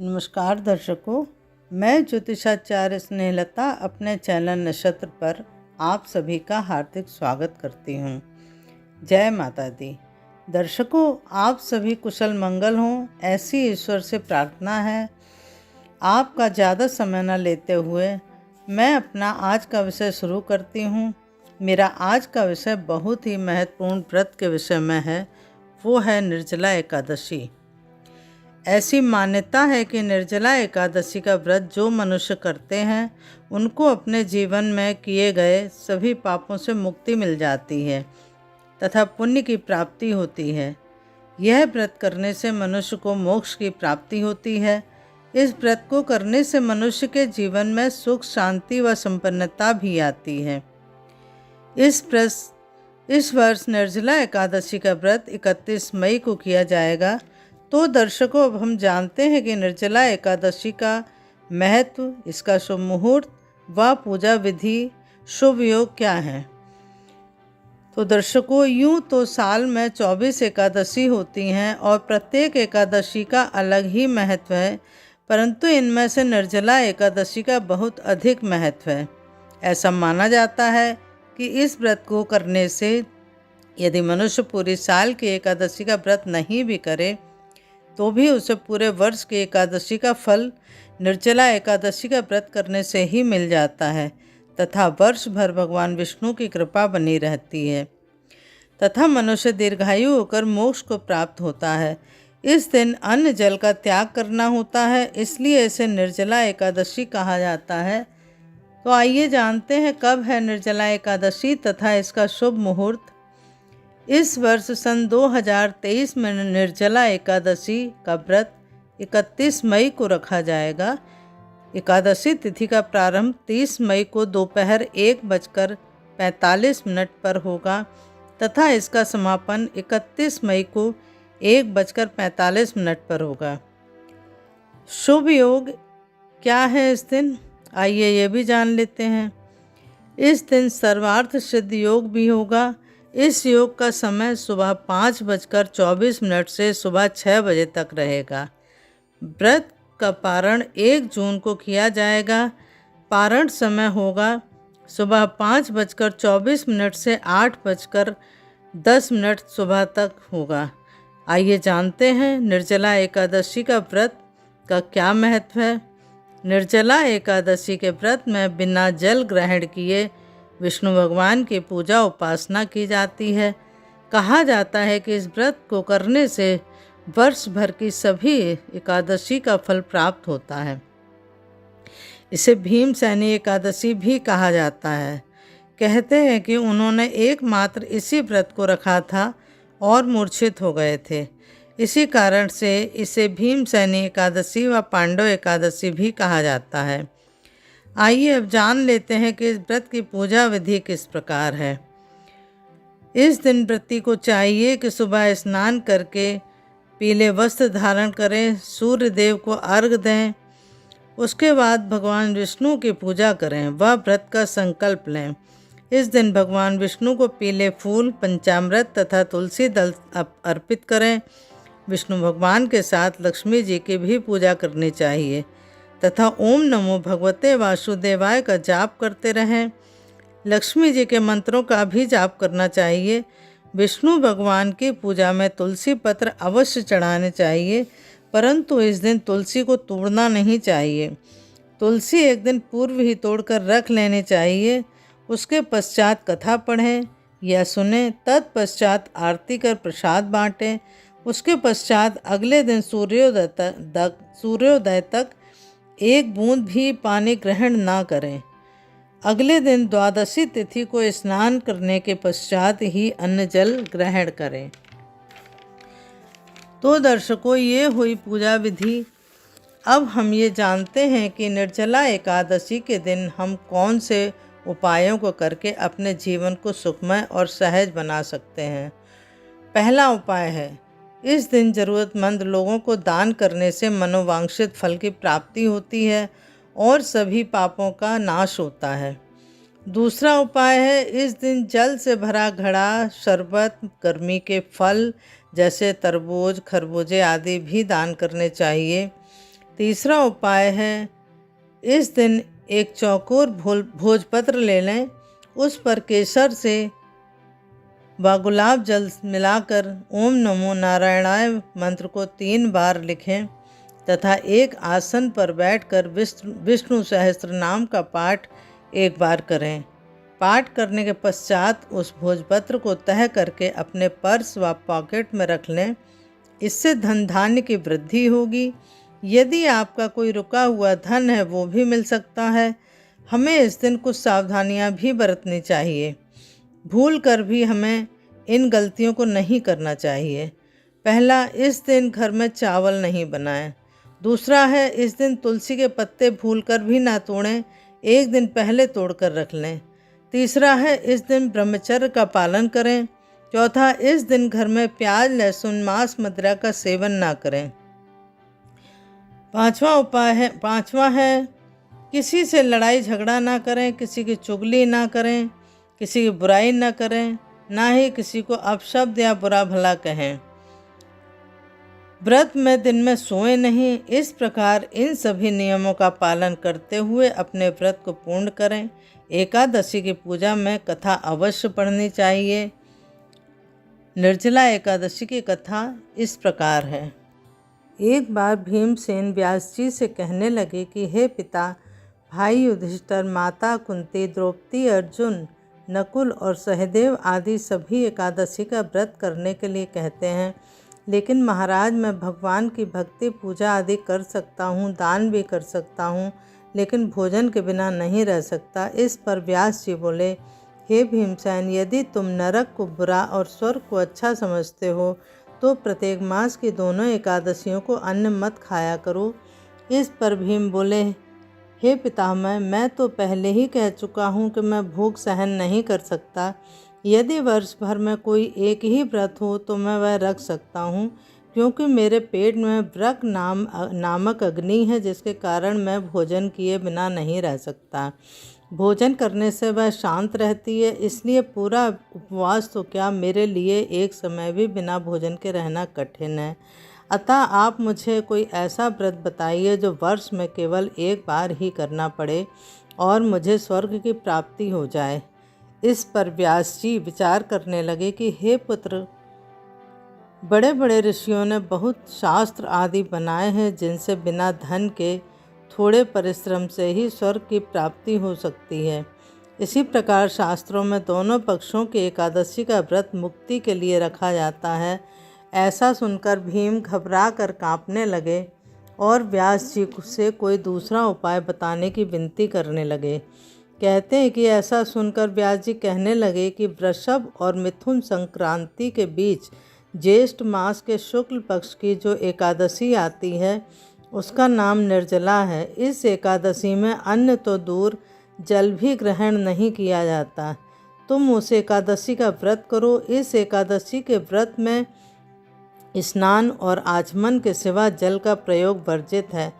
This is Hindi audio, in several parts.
नमस्कार दर्शकों, मैं ज्योतिषाचार्य स्नेहलता अपने चैनल नक्षत्र पर आप सभी का हार्दिक स्वागत करती हूँ। जय माता दी। दर्शकों, आप सभी कुशल मंगल हों, ऐसी ईश्वर से प्रार्थना है। आपका ज़्यादा समय न लेते हुए मैं अपना आज का विषय शुरू करती हूँ। मेरा आज का विषय बहुत ही महत्वपूर्ण व्रत के विषय में है, वो है निर्जला एकादशी। ऐसी मान्यता है कि निर्जला एकादशी का व्रत जो मनुष्य करते हैं उनको अपने जीवन में किए गए सभी पापों से मुक्ति मिल जाती है तथा पुण्य की प्राप्ति होती है। यह व्रत करने से मनुष्य को मोक्ष की प्राप्ति होती है। इस व्रत को करने से मनुष्य के जीवन में सुख, शांति व संपन्नता भी आती है। इस वर्ष निर्जला एकादशी का व्रत 31 मई को किया जाएगा। तो दर्शकों, अब हम जानते हैं कि निर्जला एकादशी का महत्व, इसका शुभ मुहूर्त व पूजा विधि, शुभ योग क्या है। तो दर्शकों, यूँ तो साल में 24 एकादशी होती हैं और प्रत्येक एकादशी का अलग ही महत्व है, परंतु इनमें से निर्जला एकादशी का बहुत अधिक महत्व है। ऐसा माना जाता है कि इस व्रत को करने से यदि मनुष्य पूरी साल की एकादशी का व्रत नहीं भी करे तो भी उसे पूरे वर्ष की एकादशी का फल निर्जला एकादशी का व्रत करने से ही मिल जाता है तथा वर्ष भर भगवान विष्णु की कृपा बनी रहती है तथा मनुष्य दीर्घायु होकर मोक्ष को प्राप्त होता है। इस दिन अन्न जल का त्याग करना होता है, इसलिए इसे निर्जला एकादशी कहा जाता है। तो आइए जानते हैं कब है निर्जला एकादशी तथा इसका शुभ मुहूर्त। इस वर्ष सन 2023 में निर्जला एकादशी का व्रत 31 मई को रखा जाएगा। एकादशी तिथि का प्रारंभ 30 मई को दोपहर 1:45 पर होगा तथा इसका समापन 31 मई को 1:45 पर होगा। शुभ योग क्या है इस दिन, आइए ये भी जान लेते हैं। इस दिन सर्वार्थ सिद्ध योग भी होगा। इस योग का समय सुबह 5:24 से सुबह 6 बजे तक रहेगा। व्रत का पारण 1 जून को किया जाएगा। पारण समय होगा सुबह 5:24 से 8:10 सुबह तक होगा। आइए जानते हैं निर्जला एकादशी का व्रत का क्या महत्व है। निर्जला एकादशी के व्रत में बिना जल ग्रहण किए विष्णु भगवान की पूजा उपासना की जाती है। कहा जाता है कि इस व्रत को करने से वर्ष भर की सभी एकादशी का फल प्राप्त होता है। इसे भीमसेनी एकादशी भी कहा जाता है। कहते हैं कि उन्होंने एकमात्र इसी व्रत को रखा था और मूर्छित हो गए थे। इसी कारण से इसे भीमसेनी एकादशी व पांडव एकादशी भी कहा जाता है। आइए अब जान लेते हैं कि इस व्रत की पूजा विधि किस प्रकार है। इस दिन व्रती को चाहिए कि सुबह स्नान करके पीले वस्त्र धारण करें, सूर्य देव को अर्घ दें, उसके बाद भगवान विष्णु की पूजा करें, वह व्रत का संकल्प लें। इस दिन भगवान विष्णु को पीले फूल, पंचामृत तथा तुलसी दल अर्पित करें। विष्णु भगवान के साथ लक्ष्मी जी की भी पूजा करनी चाहिए तथा ओम नमो भगवते वासुदेवाय का जाप करते रहें। लक्ष्मी जी के मंत्रों का भी जाप करना चाहिए। विष्णु भगवान की पूजा में तुलसी पत्र अवश्य चढ़ाने चाहिए, परंतु इस दिन तुलसी को तोड़ना नहीं चाहिए। तुलसी एक दिन पूर्व ही तोड़कर रख लेनी चाहिए। उसके पश्चात कथा पढ़ें या सुनें, तत्पश्चात आरती कर प्रसाद बाँटें। उसके पश्चात अगले दिन सूर्योदय तक एक बूंद भी पानी ग्रहण ना करें। अगले दिन द्वादशी तिथि को स्नान करने के पश्चात ही अन्न जल ग्रहण करें। तो दर्शकों, ये हुई पूजा विधि। अब हम ये जानते हैं कि निर्जला एकादशी के दिन हम कौन से उपायों को करके अपने जीवन को सुखमय और सहज बना सकते हैं। पहला उपाय है, इस दिन ज़रूरतमंद लोगों को दान करने से मनोवांछित फल की प्राप्ति होती है और सभी पापों का नाश होता है। दूसरा उपाय है, इस दिन जल से भरा घड़ा, शरबत, गर्मी के फल जैसे तरबूज, खरबूजे आदि भी दान करने चाहिए। तीसरा उपाय है, इस दिन एक चौकोर भोजपत्र ले लें, उस पर केसर से व गुलाब जल मिलाकर ओम नमो नारायणाय मंत्र को 3 बार लिखें तथा एक आसन पर बैठकर विष्णु सहस्त्र नाम का पाठ 1 बार करें। पाठ करने के पश्चात उस भोजपत्र को तह करके अपने पर्स व पॉकेट में रख लें। इससे धन धान्य की वृद्धि होगी। यदि आपका कोई रुका हुआ धन है वो भी मिल सकता है। हमें इस दिन कुछ सावधानियां भी बरतनी चाहिए। भूल कर भी हमें इन गलतियों को नहीं करना चाहिए। पहला, इस दिन घर में चावल नहीं बनाएं। दूसरा है, इस दिन तुलसी के पत्ते भूल कर भी ना तोड़ें, 1 दिन पहले तोड़ कर रख लें। तीसरा है, इस दिन ब्रह्मचर्य का पालन करें। चौथा, इस दिन घर में प्याज, लहसुन, मांस, मदिरा का सेवन ना करें। पांचवा है किसी से लड़ाई झगड़ा ना करें, किसी की चुगली ना करें, किसी की बुराई ना करें, ना ही किसी को अपशब्द या बुरा भला कहें। व्रत में दिन में सोए नहीं। इस प्रकार इन सभी नियमों का पालन करते हुए अपने व्रत को पूर्ण करें। एकादशी की पूजा में कथा अवश्य पढ़नी चाहिए। निर्जला एकादशी की कथा इस प्रकार है। एक बार भीमसेन व्यास जी से कहने लगे कि हे पिता, भाई युधिष्ठिर, माता कुंती, द्रौपदी, अर्जुन, नकुल और सहदेव आदि सभी एकादशी का व्रत करने के लिए कहते हैं, लेकिन महाराज मैं भगवान की भक्ति पूजा आदि कर सकता हूँ, दान भी कर सकता हूँ, लेकिन भोजन के बिना नहीं रह सकता। इस पर व्यास जी बोले, हे भीमसेन, यदि तुम नरक को बुरा और स्वर्ग को अच्छा समझते हो तो प्रत्येक मास की दोनों एकादशियों को अन्न मत खाया करो। इस पर भीम बोले, हे पितामह, मैं तो पहले ही कह चुका हूँ कि मैं भूख सहन नहीं कर सकता। यदि वर्ष भर में कोई एक ही व्रत हो तो मैं वह रख सकता हूँ, क्योंकि मेरे पेट में व्रक नामक अग्नि है, जिसके कारण मैं भोजन किए बिना नहीं रह सकता। भोजन करने से वह शांत रहती है, इसलिए पूरा उपवास तो क्या, मेरे लिए एक समय भी बिना भोजन के रहना कठिन है। अतः आप मुझे कोई ऐसा व्रत बताइए जो वर्ष में केवल एक बार ही करना पड़े और मुझे स्वर्ग की प्राप्ति हो जाए। इस पर व्यास जी विचार करने लगे कि हे पुत्र, बड़े बड़े ऋषियों ने बहुत शास्त्र आदि बनाए हैं जिनसे बिना धन के थोड़े परिश्रम से ही स्वर्ग की प्राप्ति हो सकती है। इसी प्रकार शास्त्रों में दोनों पक्षों की एकादशी का व्रत मुक्ति के लिए रखा जाता है। ऐसा सुनकर भीम घबरा कर काँपने लगे और व्यास जी से कोई दूसरा उपाय बताने की विनती करने लगे। कहते हैं कि ऐसा सुनकर व्यास जी कहने लगे कि वृषभ और मिथुन संक्रांति के बीच ज्येष्ठ मास के शुक्ल पक्ष की जो एकादशी आती है उसका नाम निर्जला है। इस एकादशी में अन्न तो दूर, जल भी ग्रहण नहीं किया जाता। तुम उस एकादशी का व्रत करो। इस एकादशी के व्रत में स्नान और आचमन के सिवा जल का प्रयोग वर्जित है।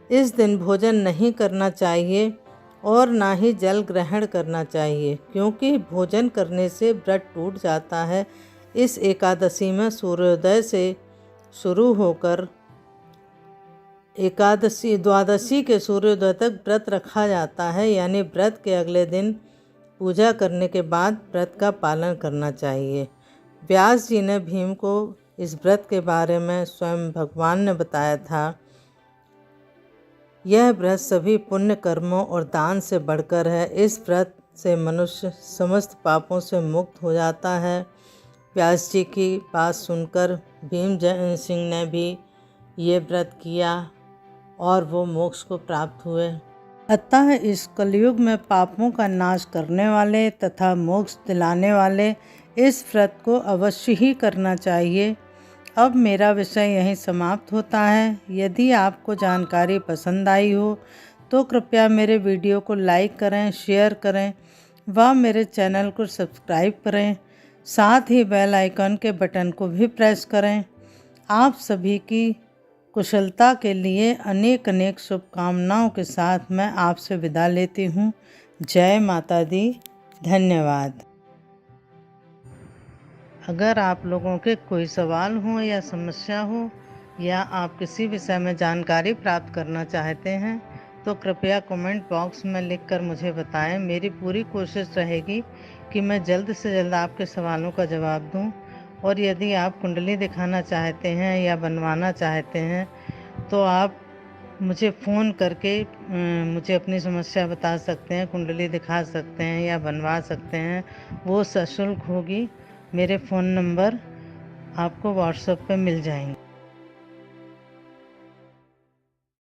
इस दिन भोजन नहीं करना चाहिए और ना ही जल ग्रहण करना चाहिए, क्योंकि भोजन करने से व्रत टूट जाता है। इस एकादशी में सूर्योदय से शुरू होकर द्वादशी के सूर्योदय तक व्रत रखा जाता है, यानी व्रत के अगले दिन पूजा करने के बाद व्रत का पालन करना चाहिए। व्यास जी ने भीम को इस व्रत के बारे में स्वयं भगवान ने बताया था। यह व्रत सभी पुण्य कर्मों और दान से बढ़कर है। इस व्रत से मनुष्य समस्त पापों से मुक्त हो जाता है। व्यास जी की बात सुनकर भीम सिंह ने भी ये व्रत किया और वो मोक्ष को प्राप्त हुए। अतः इस कलयुग में पापों का नाश करने वाले तथा मोक्ष दिलाने वाले इस व्रत को अवश्य ही करना चाहिए। अब मेरा विषय यहीं समाप्त होता है। यदि आपको जानकारी पसंद आई हो तो कृपया मेरे वीडियो को लाइक करें, शेयर करें व मेरे चैनल को सब्सक्राइब करें। साथ ही बेल आइकन के बटन को भी प्रेस करें। आप सभी की कुशलता के लिए अनेक अनेक शुभकामनाओं के साथ मैं आपसे विदा लेती हूँ। जय माता दी। धन्यवाद। अगर आप लोगों के कोई सवाल हो या समस्या हो या आप किसी विषय में जानकारी प्राप्त करना चाहते हैं तो कृपया कमेंट बॉक्स में लिखकर मुझे बताएं। मेरी पूरी कोशिश रहेगी कि मैं जल्द से जल्द आपके सवालों का जवाब दूं। और यदि आप कुंडली दिखाना चाहते हैं या बनवाना चाहते हैं तो आप मुझे फ़ोन करके मुझे अपनी समस्या बता सकते हैं, कुंडली दिखा सकते हैं या बनवा सकते हैं। वो सशुल्क होगी। मेरे फ़ोन नंबर आपको व्हाट्सएप पे मिल जाएंगे।